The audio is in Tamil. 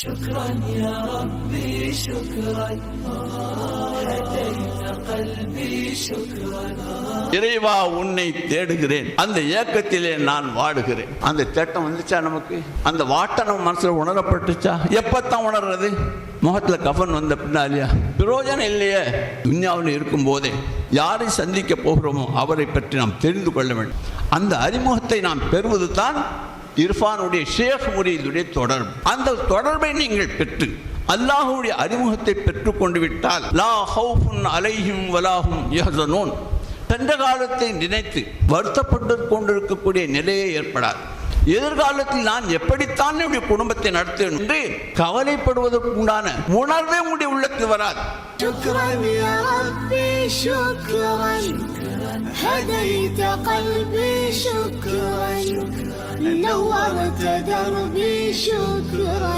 شكرا يا ربي شكرا هديت قلبي شكرا இறைவா உன்னை தேடுகிறேன், அந்த ஏக்கத்திலே நான் வாடுகிறேன். அந்த தேட்டம் வந்துச்சா நமக்கு? அந்த வாட்டம் நம்ம மனசுல உணரப்பட்டுச்சா? எப்பத்தான் உணர்றது? முகத்துல கஃன் வந்த பின்னாலியா? பிரயோஜனம் இல்லையே. துன்யாவில் இருக்கும் போதே யாரை சந்திக்க போகிறோமோ அவரை பற்றி நாம் தெரிந்து கொள்ள வேண்டும். அந்த அறிமுகத்தை நாம் பெறுவது தான் இர்ஃபானுடைய ஷேக் முரீதுடைய தொடர்பு. அந்த தொடர்பை நீங்கள் பெற்று அல்லாஹ்வுடைய அறிமுகத்தை பெற்றுக்கொண்டு விட்டால் லா ஹவுஃபுன் அலைஹிம் வலாஹும் யஹ்ஸனூன், சென்ற காலத்தை நினைத்து வருத்தப்பட்டு கொண்டிருக்கக்கூடிய நிலையே ஏற்படாது. எதிர்காலத்தில் நான் எப்படித்தான் என்னுடைய குடும்பத்தை நடத்துவேன் என்று கவலைப்படுவதற்கு உண்டான உணர்வே உங்களுடைய உள்ளத்தில் வராது. شكرا يا ربي شكرا هديت قلبي شكرا نورت دربي شكرا